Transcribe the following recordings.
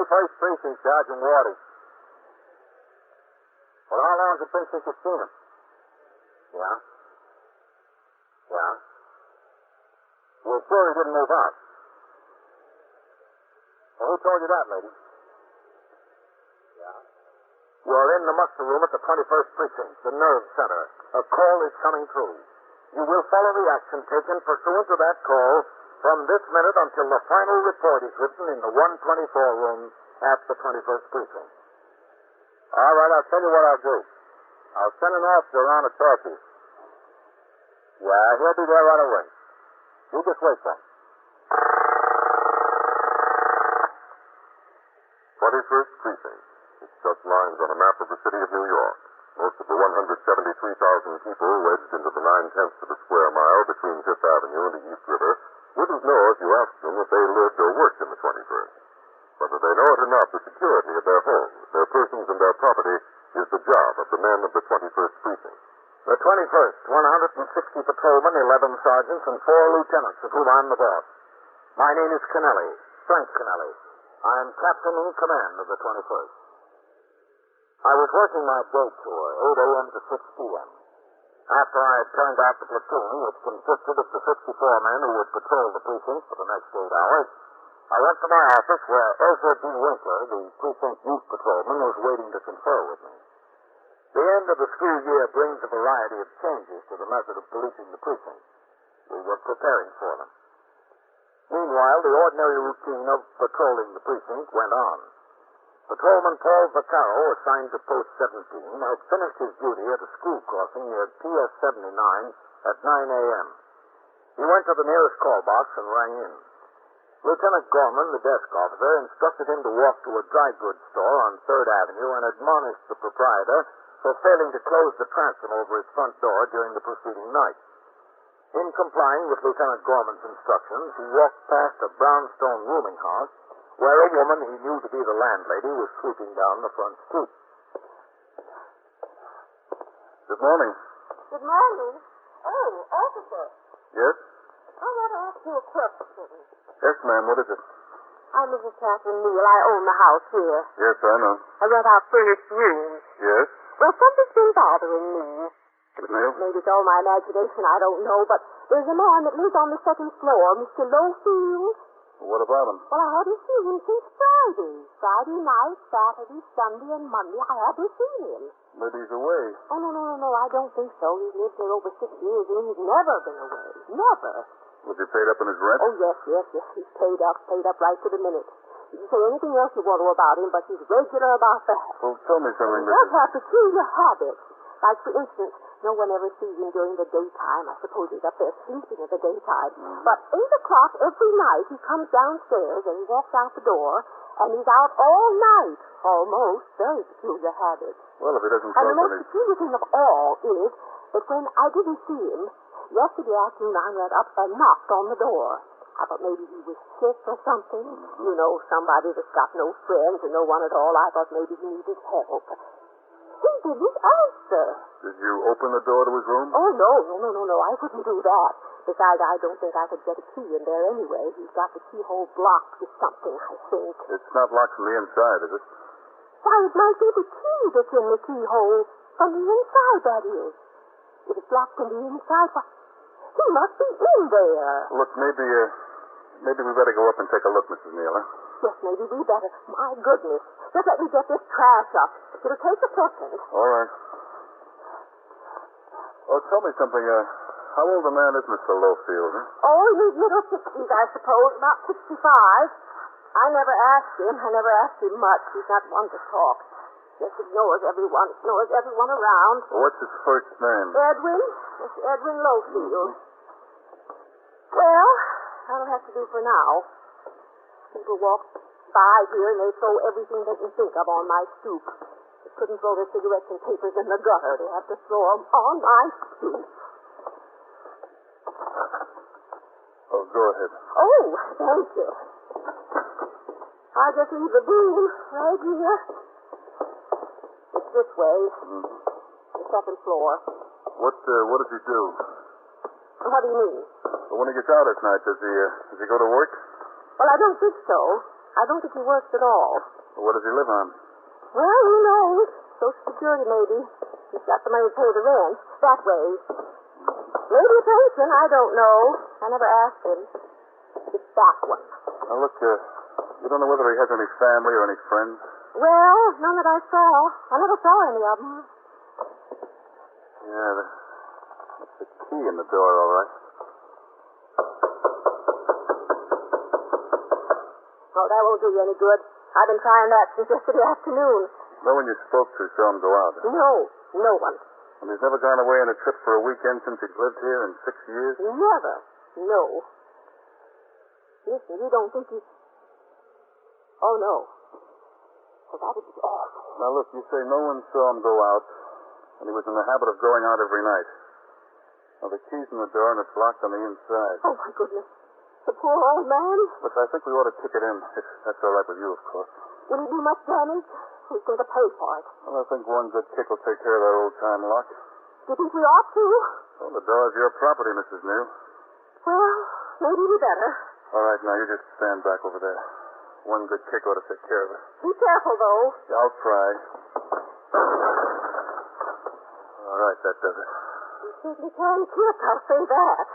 21st Precinct, Sergeant Wardy. Well, how long has it been since you've seen him? Yeah? Yeah? You're sure he didn't move out? Well, who told you that, lady? Yeah? You're in the muster room at the 21st Precinct, the nerve center. A call is coming through. You will follow the action taken pursuant to that call from this minute until the final report is written in the 124 room at the 21st Precinct. All right, I'll tell you what I'll do. I'll send an officer around to talk to you. Yeah, he'll be there right away. You just wait for him. 21st Precinct. It's just lines on a map of the city of New York. Most of the 173,000 people wedged into the 9/10 of a square mile between Fifth Avenue and the East River wouldn't know if you asked them if they lived or worked in the 21st. Whether they know it or not, the security of their homes, their persons, and their property is the job of the men of the 21st Precinct. The 21st, 160 patrolmen, 11 sergeants, and 4 lieutenants, of whom I'm the boss. My name is Kennelly, Frank Kennelly. I'm captain in command of the 21st. I was working my day tour, 8 a.m. to 6 p.m. After I had turned out the platoon, which consisted of the 64 men who would patrol the precinct for the next 8 hours, I went to my office where Ezra B. Winkler, the precinct youth patrolman, was waiting to confer with me. The end of the school year brings a variety of changes to the method of policing the precinct. We were preparing for them. Meanwhile, the ordinary routine of patrolling the precinct went on. Patrolman Paul Vaccaro, assigned to Post 17, had finished his duty at a school crossing near PS 79 at 9 a.m. He went to the nearest call box and rang in. Lieutenant Gorman, the desk officer, instructed him to walk to a dry goods store on 3rd Avenue and admonished the proprietor for failing to close the transom over his front door during the preceding night. In complying with Lieutenant Gorman's instructions, he walked past a brownstone rooming house where a woman he knew to be the landlady was sweeping down the front stoop. Good morning. Good morning. Oh, officer. Yes? I want to ask you a question. Yes, ma'am. What is it? I'm Mrs. Catherine Neal. I own the house here. Yes, I know. I rent out furnished rooms. Yes? Well, something's been bothering me. Miss Neal? Maybe it's all my imagination, I don't know, but there's a man that lives on the 2nd floor, Mr. Lowfield. What about him? Well, I hadn't seen him since Friday. Friday night, Saturday, Sunday, and Monday, I hadn't seen him. Maybe he's away. Oh, no, I don't think so. He's lived here over 6 years, and he's never been away. Never. Was he paid up in his rent? Oh, yes. He's paid up right to the minute. You can say anything else you want to about him, but he's regular about that. Well, tell me something, He does have peculiar habits. Like, for instance, no one ever sees him during the daytime. I suppose he's up there sleeping in the daytime. But 8 o'clock every night, he comes downstairs and he walks out the door, and he's out all night, almost. Very peculiar habits. Well, if he doesn't And come the most when he... peculiar thing of all is that when I didn't see him, yesterday afternoon I went up and knocked on the door. I thought maybe he was sick or something. You know, somebody that's got no friends and no one at all. I thought maybe he needed help. He didn't answer. Did you open the door to his room? Oh, no. I wouldn't do that. Besides, I don't think I could get a key in there anyway. He's got the keyhole blocked with something, I think. It's not locked from the inside, is it? Why, it might be the key that's in the keyhole. From the inside, that is. If it's locked from the inside, why, he must be in there. Look, maybe we better go up and take a look, Mrs. Neal, huh? Yes, maybe we better. My goodness. Just let me get this trash up. It'll take a second. All right. Oh, tell me something. How old a man is Mr. Lowfield, huh? Oh, he's middle 60s, I suppose. About 65. I never asked him much. He's not one to talk. Just ignores everyone around. Well, what's his first name? Edwin. Mr. Edwin Lowfield. Well, that'll have to do for now. People walk by here and they throw everything they can think of on my stoop. They couldn't throw their cigarettes and papers in the gutter. They have to throw them on my stoop. Oh, go ahead. Oh, thank you. I'll just leave the broom right here. It's this way. The 2nd floor. What does he do? What do you mean? Well, when he gets out at night, does he go to work? Well, I don't think so. I don't think he works at all. Well, what does he live on? Well, who knows? Social Security, maybe. He's got the money to pay the rent. That way. Maybe a pension, I don't know. I never asked him. It's that one. Now, look, you don't know whether he has any family or any friends? Well, none that I saw. I never saw any of them. Yeah, that's the key in the door, all right. Oh, that won't do you any good. I've been trying that since yesterday afternoon. No one you spoke to saw him go out. No one. And he's never gone away on a trip for a weekend since he's lived here in 6 years? Never. No. Listen, you don't think he's... Oh, no. Well, that would be awful. Now, look, you say no one saw him go out, and he was in the habit of going out every night. Now, the key's in the door, and it's locked on the inside. Oh, my goodness. The poor old man. Look, I think we ought to kick it in, if that's all right with you, of course. Will he do much damage? Who's going to pay for it? Well, I think one good kick will take care of that old-time lock. Do you think we ought to? Well, the door's your property, Mrs. New. Well, maybe we better. All right, now, you just stand back over there. One good kick ought to take care of it. Be careful, though. Yeah, I'll try. All right, that does it. You certainly can kick, I'll say that.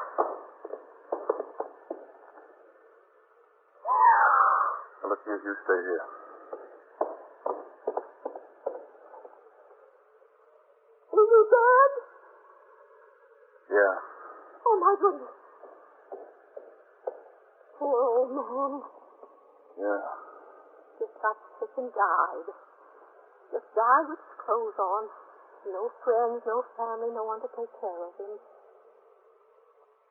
Now, look, you stay here. Is he dead? Yeah. Oh, my goodness. Poor old man. Yeah. Just got sick and died. Just died with his clothes on. No friends, no family, no one to take care of him.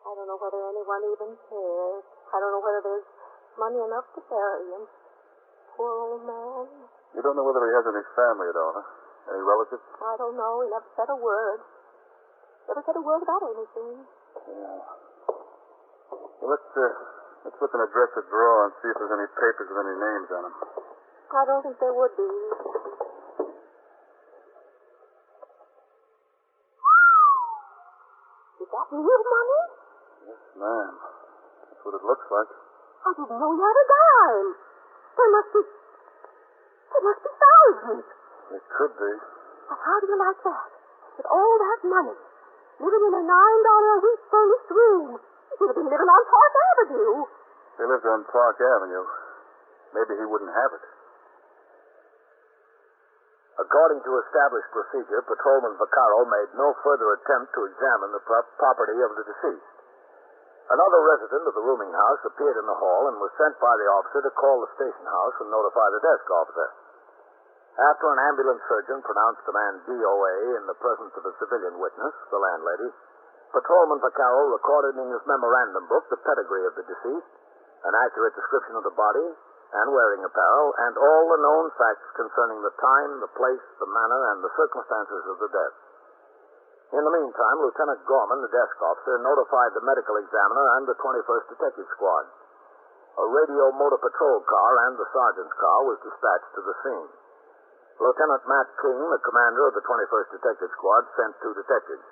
I don't know whether anyone even cares. I don't know whether there's money enough to bury him. Poor old man. You don't know whether he has any family at all, huh? Any relatives? I don't know. He never said a word. Never said a word about anything. Yeah. Well, let's look in a dresser drawer and see if there's any papers with any names on them. I don't think there would be. Is that real money? Yes, ma'am. That's what it looks like. I didn't know he had a dime. There must be thousands. It could be. But how do you like that? With all that money, living in a $9 a week furnished room. He should have been living on Park Avenue. If he lived on Park Avenue, maybe he wouldn't have it. According to established procedure, Patrolman Vaccaro made no further attempt to examine the property of the deceased. Another resident of the rooming house appeared in the hall and was sent by the officer to call the station house and notify the desk officer. After an ambulance surgeon pronounced the man DOA in the presence of a civilian witness, the landlady, Patrolman Vaccaro recorded in his memorandum book the pedigree of the deceased, an accurate description of the body and wearing apparel, and all the known facts concerning the time, the place, the manner, and the circumstances of the death. In the meantime, Lieutenant Gorman, the desk officer, notified the medical examiner and the 21st Detective Squad. A radio motor patrol car and the sergeant's car was dispatched to the scene. Lieutenant Matt King, the commander of the 21st Detective Squad, sent 2 detectives.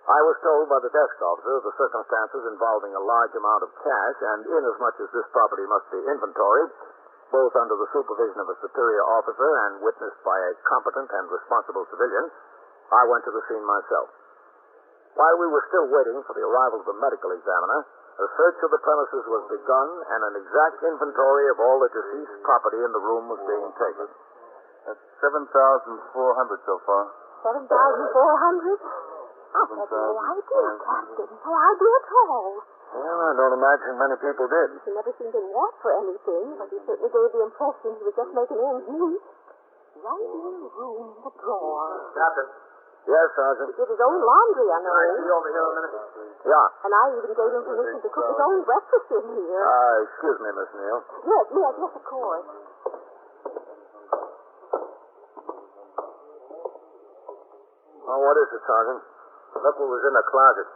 I was told by the desk officer of the circumstances involving a large amount of cash, and inasmuch as this property must be inventoried, both under the supervision of a superior officer and witnessed by a competent and responsible civilian, I went to the scene myself. While we were still waiting for the arrival of the medical examiner, a search of the premises was begun, and an exact inventory of all the deceased's property in the room was being taken. That's 7,400 so far. 7,400? I had no idea, Captain. No idea at all. Well, I don't imagine many people did. He never seemed in want for anything, but he certainly gave the impression he was just making ends meet. Right in the room, in the drawer. Captain. Yes, Sergeant. He did his own laundry, I know. Can I see over here a minute? Yeah. And I even gave him permission to cook his own breakfast in here. Excuse me, Miss Neal. Yes, of course. Oh, what is it, Sergeant? Look what was in the closet.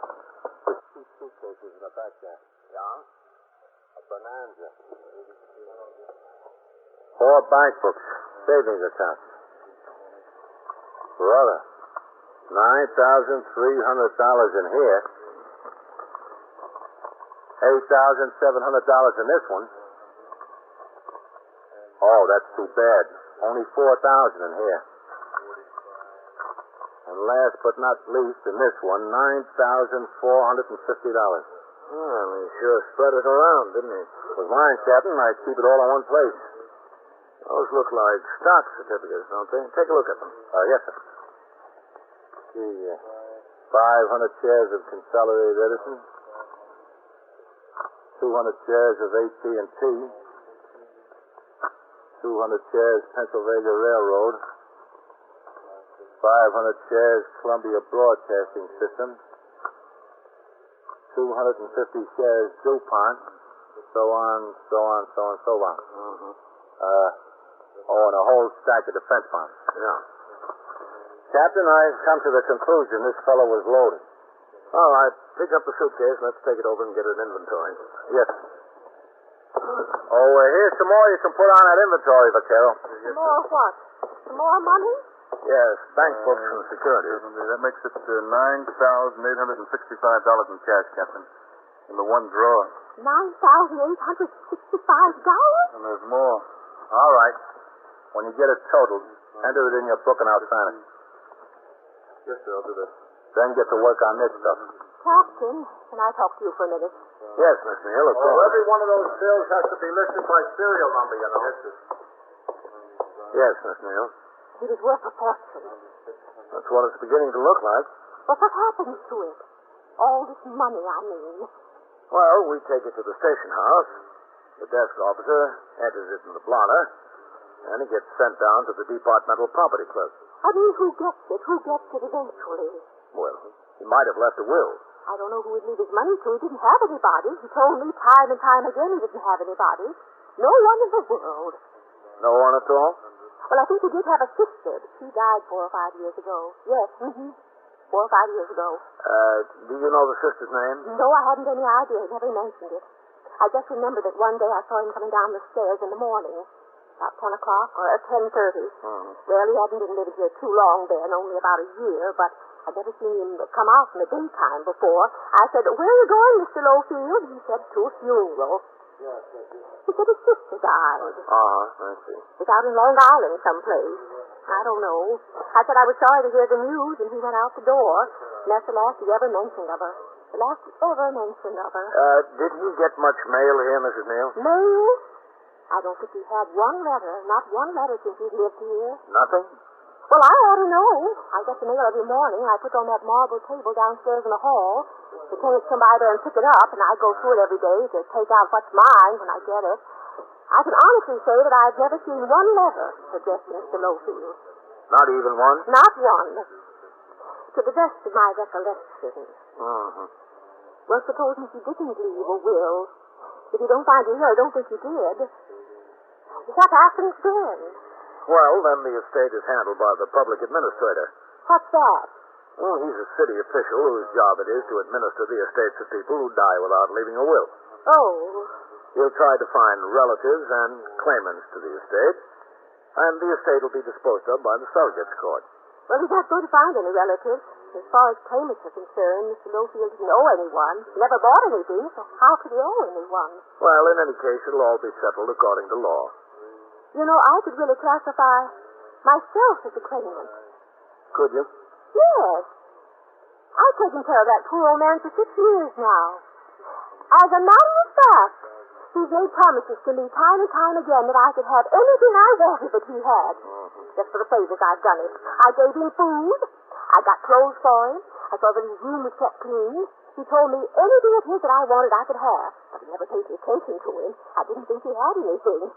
There's 2 suitcases in the back there. Yeah? A bonanza. 4 bank books. Savings accounts. Brother. $9,300 in here. $8,700 in this one. Oh, that's too bad. Only $4,000 in here. And last but not least, in this one, $9,450. Well, he sure spread it around, didn't he? With mine, Captain, I keep it all in one place. Those look like stock certificates, don't they? Take a look at them. Yes, sir. See, 500 shares of Consolidated Edison, 200 shares of AT&T, 200 shares Pennsylvania Railroad, 500 shares Columbia Broadcasting System, 250 shares DuPont, so on. And a whole stack of defense bonds. Yeah. Captain, I've come to the conclusion this fellow was loaded. All right. Pick up the suitcase. Let's take it over and get an inventory. Yes. Oh, here's some more you can put on that inventory, Vaquero. Some more what? Some more money? Yes, bank books and securities. That makes it $9,865 in cash, Captain. In the one drawer. $9,865? And there's more. All right. When you get it totaled, enter it in your book and I'll sign it. Yes, sir, I'll do that. Then get to work on this stuff. Captain, can I talk to you for a minute? Yes, Miss Neal, of course. Every one of those bills has to be listed by serial number, you know. Yes, sir. Yes, Miss Neal. It is worth a fortune. That's what it's beginning to look like. But what happens to it? All this money, I mean. Well, we take it to the station house. The desk officer enters it in the blotter, and it gets sent down to the departmental property clerk. I mean, who gets it? Who gets it eventually? Well, he might have left a will. I don't know who he'd leave his money to. He didn't have anybody. He told me time and time again he didn't have anybody. No one in the world. No one at all? Well, I think he did have a sister, but she died 4 or 5 years ago. Yes, 4 or 5 years ago. Do you know the sister's name? No, I hadn't any idea. He never mentioned it. I just remember that one day I saw him coming down the stairs in the morning, about 10 o'clock or 10:30. Well, he hadn't been living here too long then, only about a year, but I'd never seen him come out in the daytime before. I said, "Where are you going, Mr. Lowfield?" He said, "To a funeral." He said his sister died. I see. It's out in Long Island someplace. I don't know. I said I was sorry to hear the news, and he went out the door. And that's the last he ever mentioned of her. The last he ever mentioned of her. Did he get much mail here, Mrs. Neal? Mail? I don't think he had one letter, not one letter since he lived here. Nothing? Well, I ought to know. I get the mail every morning. I put it on that marble table downstairs in the hall. The tenants come by there and pick it up, and I go through it every day to take out what's mine when I get it. I can honestly say that I've never seen one letter addressed to Mr. Lowfield. Not even one? Not one. To the best of my recollection. Well, supposing he didn't leave a will. If you don't find it here, I don't think he did. What happens then? Well, then the estate is handled by the public administrator. What's that? Well, he's a city official whose job it is to administer the estates of people who die without leaving a will. Oh. He'll try to find relatives and claimants to the estate, and the estate will be disposed of by the surrogate's court. Well, he's not going to find any relatives. As far as claimants are concerned, Mr. Lowfield didn't owe anyone. He never bought anything, so how could he owe anyone? Well, in any case, it'll all be settled according to law. You know, I could really classify myself as a claimant. Could you? Yes. I've taken care of that poor old man for 6 years now. As a matter of fact, he's made promises to me time and time again that I could have anything I wanted that he had. Just for the favors I've done it. I gave him food. I got clothes for him. I saw that his room was kept clean. He told me anything of his that I wanted I could have. But I never paid any attention to him. I didn't think he had anything.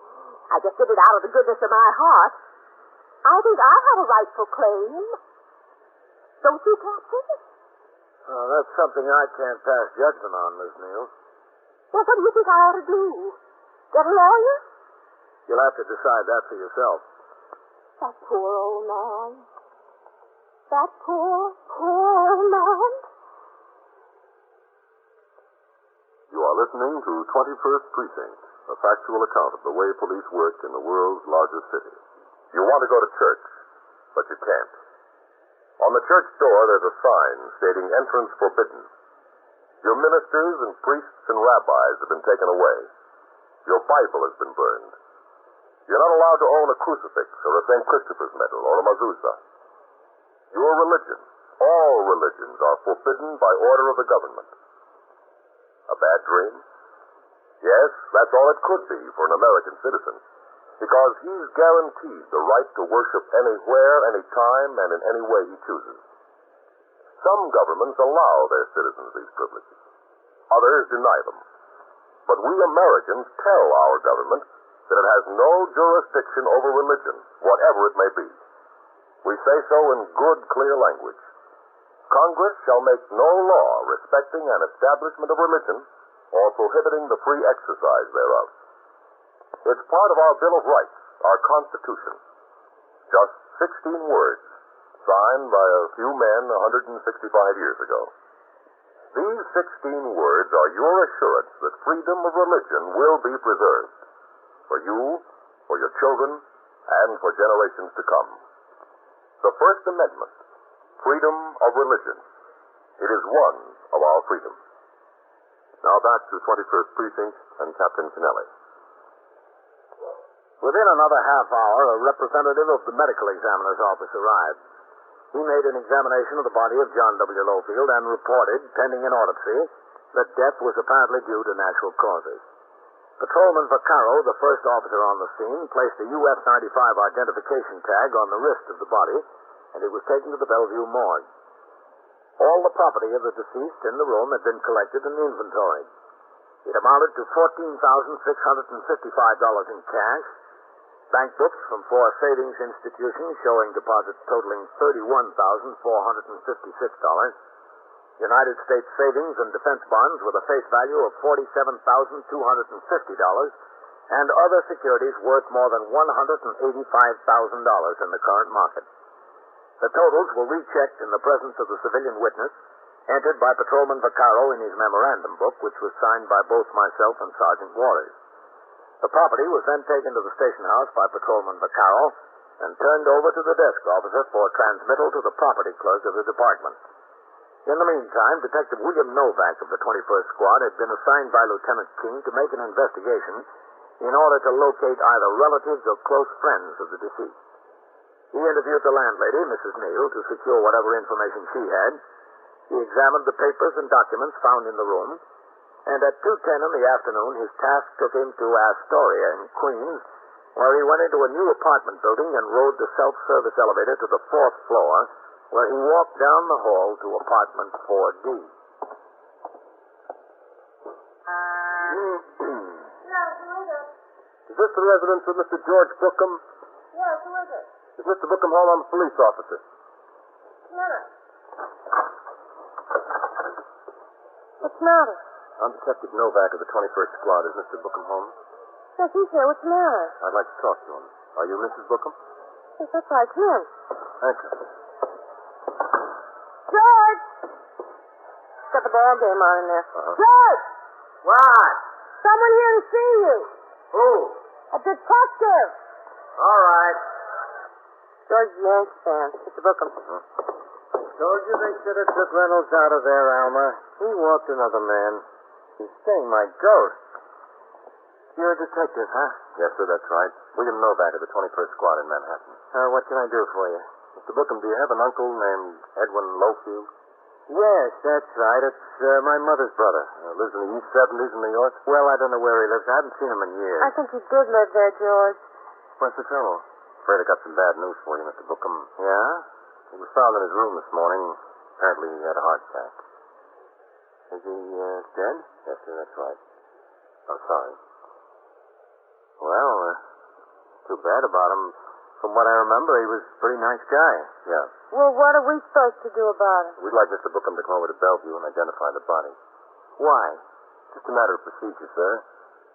I just did it out of the goodness of my heart. I think I have a rightful claim. Don't you, Captain? That's something I can't pass judgment on, Miss Neal. Well, what do you think I ought to do? Get a lawyer? You'll have to decide that for yourself. That poor old man. That poor old man. You are listening to 21st Precinct, a factual account of the way police work in the world's largest city. You want to go to church, but you can't. On the church door, there's a sign stating entrance forbidden. Your ministers and priests and rabbis have been taken away. Your Bible has been burned. You're not allowed to own a crucifix or a St. Christopher's medal or a mezuzah. Your religion, all religions, are forbidden by order of the government. A bad dream? Yes, that's all it could be for an American citizen, because he's guaranteed the right to worship anywhere, anytime, and in any way he chooses. Some governments allow their citizens these privileges. Others deny them. But we Americans tell our government that it has no jurisdiction over religion, whatever it may be. We say so in good, clear language. Congress shall make no law respecting an establishment of religion or prohibiting the free exercise thereof. It's part of our Bill of Rights, our Constitution. Just 16 words, signed by a few men 165 years ago. These 16 words are your assurance that freedom of religion will be preserved. For you, for your children, and for generations to come. The First Amendment, freedom of religion. It is one of our freedoms. Now back to 21st Precinct and Captain Kennelly. Within another half hour, a representative of the medical examiner's office arrived. He made an examination of the body of John W. Lowfield and reported, pending an autopsy, that death was apparently due to natural causes. Patrolman Vaccaro, the first officer on the scene, placed a US 95 identification tag on the wrist of the body, and it was taken to the Bellevue morgue. All the property of the deceased in the room had been collected and inventoried. It amounted to $14,655 in cash, bank books from 4 savings institutions showing deposits totaling $31,456, United States savings and defense bonds with a face value of $47,250, and other securities worth more than $185,000 in the current market. The totals were rechecked in the presence of the civilian witness, entered by Patrolman Vaccaro in his memorandum book, which was signed by both myself and Sergeant Waters. The property was then taken to the station house by Patrolman Vaccaro and turned over to the desk officer for transmittal to the property clerk of the department. In the meantime, Detective William Novak of the 21st Squad had been assigned by Lieutenant King to make an investigation in order to locate either relatives or close friends of the deceased. He interviewed the landlady, Mrs. Neal, to secure whatever information she had. He examined the papers and documents found in the room, and at 2:10 in the afternoon, his task took him to Astoria in Queens, where he went into a new apartment building and rode the self-service elevator to the 4th floor, where he walked down the hall to apartment 4D. Yes, who is it? Is this the residence of Mr. George Bookham? Yes, who is it? Is Mr. Bookham home? I'm a police officer. Minute. What's the matter? I'm Detective Novak of the 21st Squad. Is Mr. Bookham home? Yes, he's here. What's the matter? I'd like to talk to him. Are you Mrs. Bookham? Yes, that's right. Come in. Thank you. George! Got the ball game on in there. Uh-huh. George! What? Someone here to see you. Who? A detective. All right. George is a Yankee fan. Mr. Bookham. Told you they should have took Reynolds out of there, Alma. He walked another man. He's staying my ghost. You're a detective, huh? Yes, sir, that's right. William Novak of the 21st Squad in Manhattan. What can I do for you? Mr. Bookham, do you have an uncle named Edwin Lowfield? Yes, that's right. It's my mother's brother. Lives in the East 70s in New York? Well, I don't know where he lives. I haven't seen him in years. I think he did live there, George. What's the trouble? Afraid I got some bad news for you, Mr. Bookham. Yeah? He was found in his room this morning. Apparently he had a heart attack. Is he dead? Yes, sir, that's right. I'm sorry. Well, too bad about him. From what I remember, he was a pretty nice guy. Yeah. Well, what are we supposed to do about it? We'd like Mr. Bookham to come over to Bellevue and identify the body. Why? Just a matter of procedure, sir.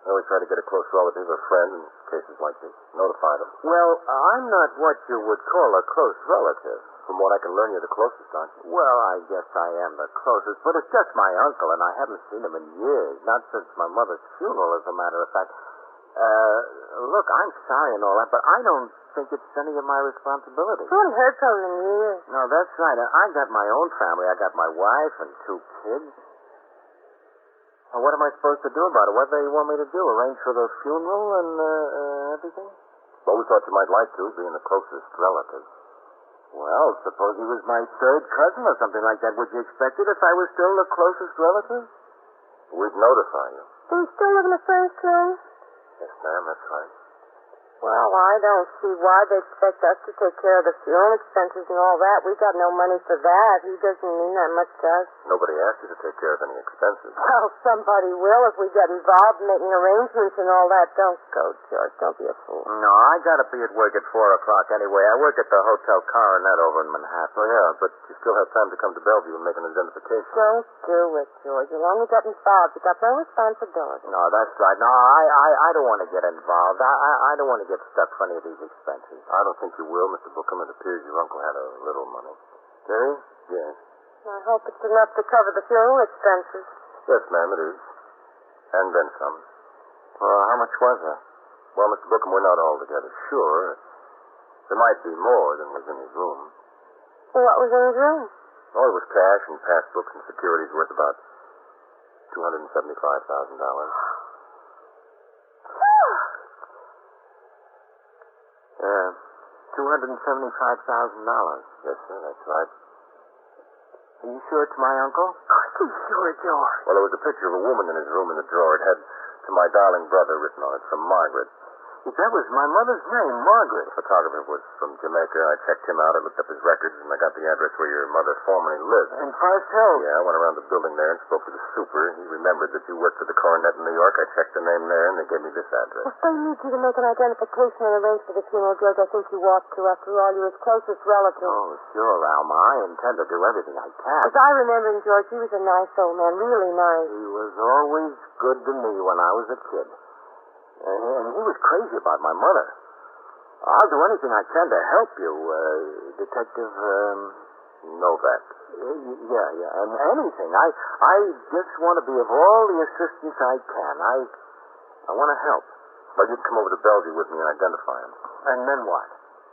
I always try to get a close relative or friend in cases like this. Notify them. Well, I'm not what you would call a close relative. From what I can learn, you're the closest, aren't you? Well, I guess I am the closest, but it's just my uncle, and I haven't seen him in years. Not since my mother's funeral, as a matter of fact. Look, I'm sorry and all that, but I don't think it's any of my responsibility. We haven't heard from him in years. No, that's right. I got my own family. I got my wife and 2 kids. Well, what am I supposed to do about it? What do you want me to do? Arrange for the funeral and everything? Well, we thought you might like to, being the closest relative. Well, suppose he was my third cousin or something like that. Would you expect it if I was still the closest relative? We'd notify you. Do you still live in the first room? Yes, ma'am, that's right. Well, I don't see why they expect us to take care of the funeral expenses and all that. We got no money for that. He doesn't mean that much to us. Nobody asked you to take care of any expenses. Well, somebody will if we get involved in making arrangements and all that. Don't go, George. Don't be a fool. No, I gotta be at work at 4 o'clock anyway. I work at the Hotel Coronet over in Manhattan. Oh, yeah, but you still have time to come to Bellevue and make an identification. Don't do it, George. You'll only get involved. You got no responsibility. No, that's right. No, I don't want to get involved. I don't want to get stuck for any of these expenses. I don't think you will, Mr. Bookham. It appears your uncle had a little money. Did he? Yes. I hope it's enough to cover the funeral expenses. Yes, ma'am, it is. And then some. Well, how much was that? Well, Mr. Bookham, we're not altogether sure. There might be more than was in his room. Well, what was in his room? Oh, it was cash and passbooks and securities worth about $275,000. Yeah, $275,000. Yes, sir, that's right. Are you sure it's my uncle? Are you sure, George? Well, there was a picture of a woman in his room in the drawer. It had "To my darling brother" written on it from Margaret. That was my mother's name, Margaret. The photographer was from Jamaica. I checked him out. I looked up his records, and I got the address where your mother formerly lived. In Forest Hill? Yeah, I went around the building there and spoke to the super. He remembered that you worked for the Coronet in New York. I checked the name there, and they gave me this address. If they need you to make an identification and arrange for the funeral, George, I think you ought to. After all, you're his closest relative. Oh, sure, Alma. I intend to do everything I can. As I remember him, George, he was a nice old man, really nice. He was always good to me when I was a kid. And he was crazy about my mother. I'll do anything I can to help you, Detective, Novak. Yeah, and anything. I just want to be of all the assistance I can. I want to help. Well, you can come over to Bellevue with me and identify him. And then what?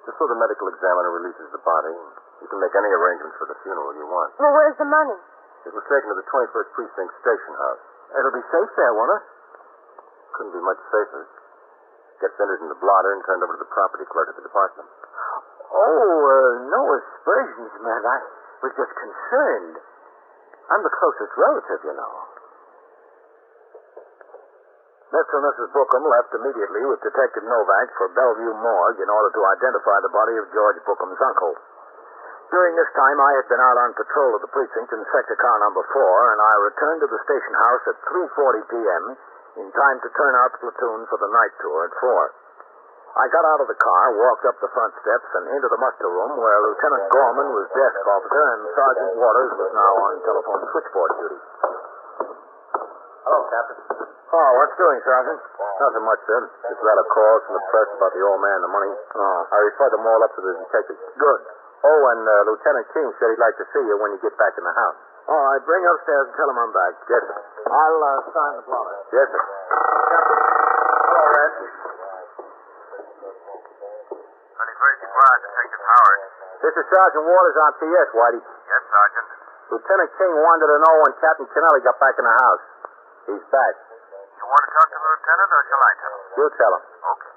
Just so the medical examiner releases the body, you can make any arrangements for the funeral you want. Well, where's the money? It was taken to the 21st Precinct Station House. It'll be safe there, won't it? Couldn't be much safer. Gets entered in the blotter and turned over to the property clerk at the department. Oh, no aspersions, man. I was just concerned. I'm the closest relative, you know. Mr. and Mrs. Bookham left immediately with Detective Novak for Bellevue Morgue in order to identify the body of George Bookham's uncle. During this time, I had been out on patrol of the precinct in sector car number 4, and I returned to the station house at 3:40 p.m., in time to turn out the platoon for the night tour at 4. I got out of the car, walked up the front steps, and into the muster room where Lieutenant Gorman was desk officer and Sergeant Waters was now on telephone switchboard duty. Hello, Captain. Oh, what's doing, Sergeant? Nothing much, sir. Just got a call from the press about the old man and the money. Oh. I referred them all up to the detective. Good. Oh, and Lieutenant King said he'd like to see you when you get back in the house. All right, bring him upstairs and tell him I'm back. Yes, sir. I'll sign the blotter. Yes, sir. Hello, Red. 21st Squad, Detective Howard. This is Sergeant Waters on PS, Whitey. Yes, Sergeant. Lieutenant King wanted to know when Captain Kennelly got back in the house. He's back. You want to talk to the lieutenant, or shall I tell him? You tell him. Okay.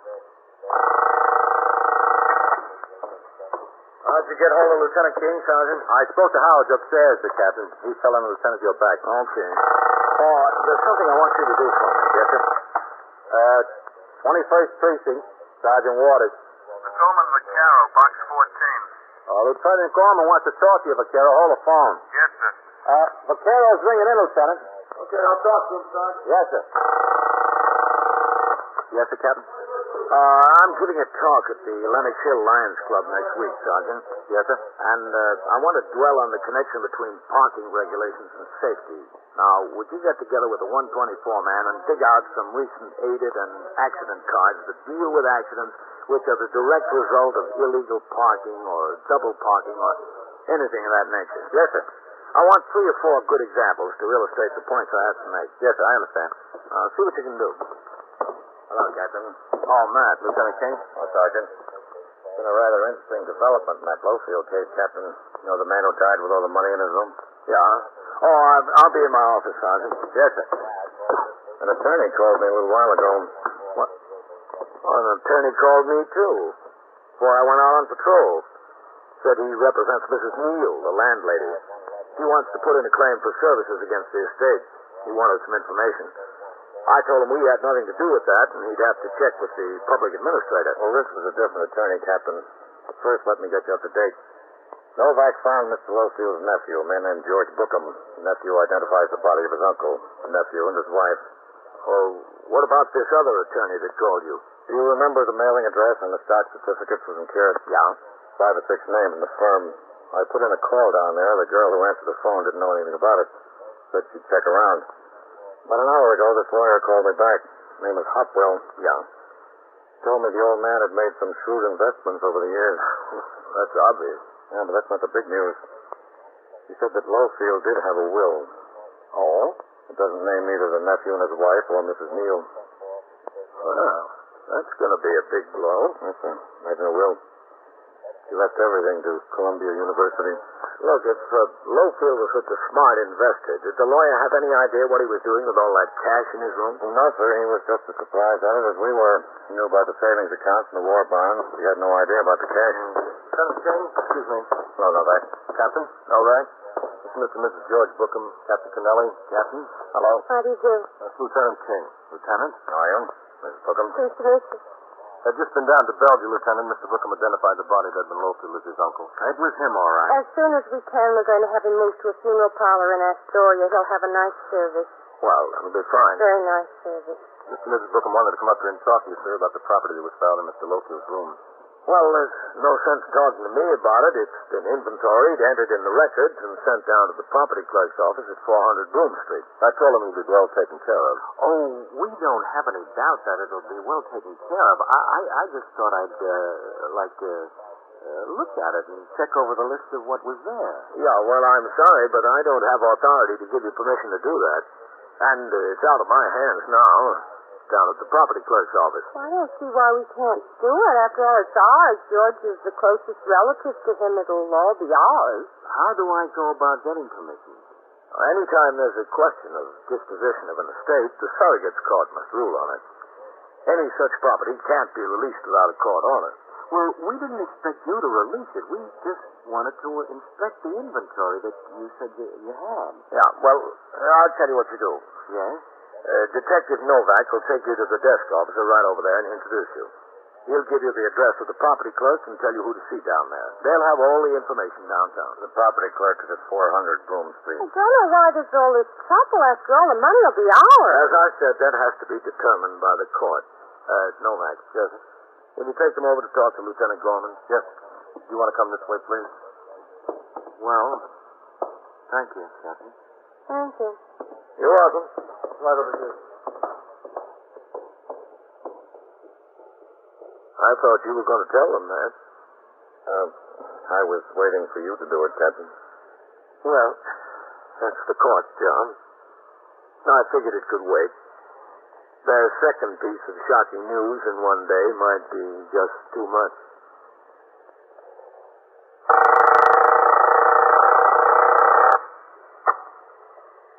How'd you get hold of Lieutenant King, Sergeant? I spoke to Howard upstairs, the captain. He's telling the lieutenant you're back. Okay. Oh, there's something I want you to do for me. Yes, sir. 21st Precinct, Sergeant Waters. Patrolman Vaccaro, box 14. Lieutenant Gorman wants to talk to you, Vaccaro. Hold the phone. Yes, sir. Vaccaro's ringing in, Lieutenant. Okay, I'll talk to him, Sergeant. Yes, sir. Yes, sir, Captain? I'm giving a talk at the Lenox Hill Lions Club next week, Sergeant. Yes, sir. And I want to dwell on the connection between parking regulations and safety. Now, would you get together with the 124 man and dig out some recent aided and accident cards that deal with accidents which are the direct result of illegal parking or double parking or anything of that nature? Yes, sir. I want 3 or 4 good examples to illustrate the points I have to make. Yes, sir, I understand. See what you can do. Hello, Captain. Oh, Matt. Lieutenant King? Oh, Sergeant. It's been a rather interesting development in that Blowfield case, Captain. You know the man who died with all the money in his room? Yeah. Oh, I'll be in my office, Sergeant. Yes, sir. An attorney called me a little while ago. What? Well, an attorney called me, too, before I went out on patrol. Said he represents Mrs. Neal, the landlady. He wants to put in a claim for services against the estate. He wanted some information. I told him we had nothing to do with that, and he'd have to check with the public administrator. Well, this was a different attorney, Captain. But first, let me get you up to date. Novak found Mr. Lowfield's nephew, a man named George Bookham. The nephew identifies the body of his uncle, the nephew, and his wife. Oh, what about this other attorney that called you? Do you remember the mailing address on the stock certificates was in Carrot? Yeah. 5 or 6 names in the firm. I put in a call down there. The girl who answered the phone didn't know anything about it. Said she'd check around. About an hour ago, this lawyer called me back. His name is Hopwell. Yeah. Told me the old man had made some shrewd investments over the years. That's obvious. Yeah, but that's not the big news. He said that Lowfield did have a will. Oh? It doesn't name either the nephew and his wife or Mrs. Neal. Well, that's going to be a big blow. Yes, sir. Imagine a will. He left everything to Columbia University. Look, if Lowfield was such a smart investor, did the lawyer have any idea what he was doing with all that cash in his room? No, sir. He was just as surprised at it as we were. He knew about the savings accounts and the war bonds, but he had no idea about the cash. Colonel King, excuse me. Hello, Novak. Captain? All right. This is Mr. and Mrs. George Bookham, Captain Kennelly. Captain? Hello. How do you do? That's Lieutenant King. Lieutenant? How are you? Mrs. Bookham? Pleased to meet you. I've just been down to Bellevue, Lieutenant. Mr. Bookham identified the body that had been Lowfield as his uncle. It was him, all right. As soon as we can, we're going to have him moved to a funeral parlor in Astoria. He'll have a nice service. Well, that'll be fine. Very nice service. Mr. and Mrs. Bookham wanted to come up here and talk to you, sir, about the property that was found in Mr. Lowfield's room. Well, there's no sense talking to me about it. It's been inventoried, entered in the records, and sent down to the property clerk's office at 400 Broom Street. I told him he'd be well taken care of. Oh, we don't have any doubt that it'll be well taken care of. I just thought I'd, look at it and check over the list of what was there. Yeah, well, I'm sorry, but I don't have authority to give you permission to do that. And it's out of my hands now, down at the property clerk's office. Well, I don't see why we can't do it. After all, it's ours. George is the closest relative to him. It'll all be ours. How do I go about getting permission? Anytime there's a question of disposition of an estate, the surrogate's court must rule on it. Any such property can't be released without a court order. Well, we didn't expect you to release it. We just wanted to inspect the inventory that you said you had. Yeah, well, I'll tell you what you do. Yes? Detective Novak will take you to the desk officer right over there and introduce you. He'll give you the address of the property clerk and tell you who to see down there. They'll have all the information downtown. The property clerk is at 400 Broom Street. I don't know why there's all this trouble. After all, the money will be ours. As I said, that has to be determined by the court. Novak. Yes, sir. Will you take them over to talk to Lieutenant Gorman? Yes. Do you want to come this way, please? Well, thank you, Captain. Thank you. You're welcome. Right over here. I thought you were going to tell them that. I was waiting for you to do it, Captain. Well, that's the court, John. I figured it could wait. Their second piece of shocking news in one day might be just too much.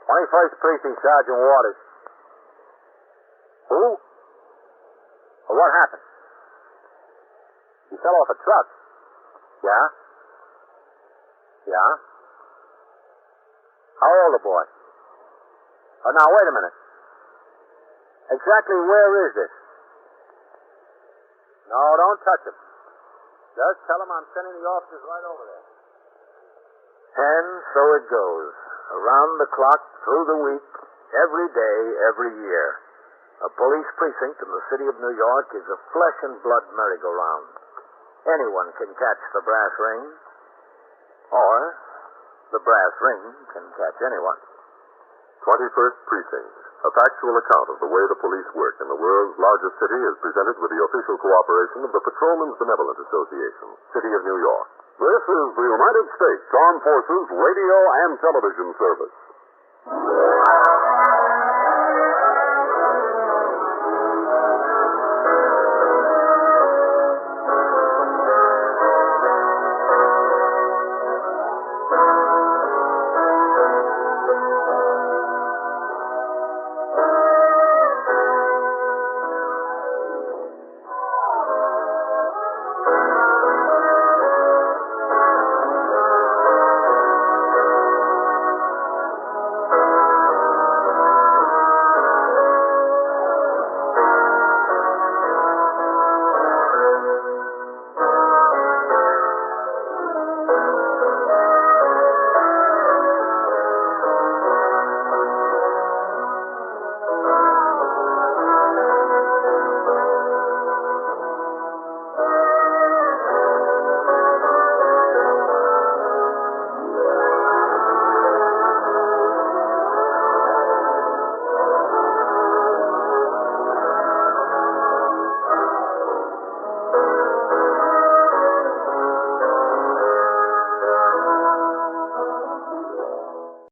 21st Precinct, Sergeant Waters. Who? Well, what happened? He fell off a truck. Yeah? Yeah? How old a boy? Oh, now, wait a minute. Exactly where is this? No, don't touch him. Just tell him I'm sending the officers right over there. And so it goes. Around the clock, through the week, every day, every year. A police precinct in the city of New York is a flesh and blood merry-go-round. Anyone can catch the brass ring, or the brass ring can catch anyone. 21st Precinct, a factual account of the way the police work in the world's largest city, is presented with the official cooperation of the Patrolmen's Benevolent Association, City of New York. This is the United States Armed Forces Radio and Television Service.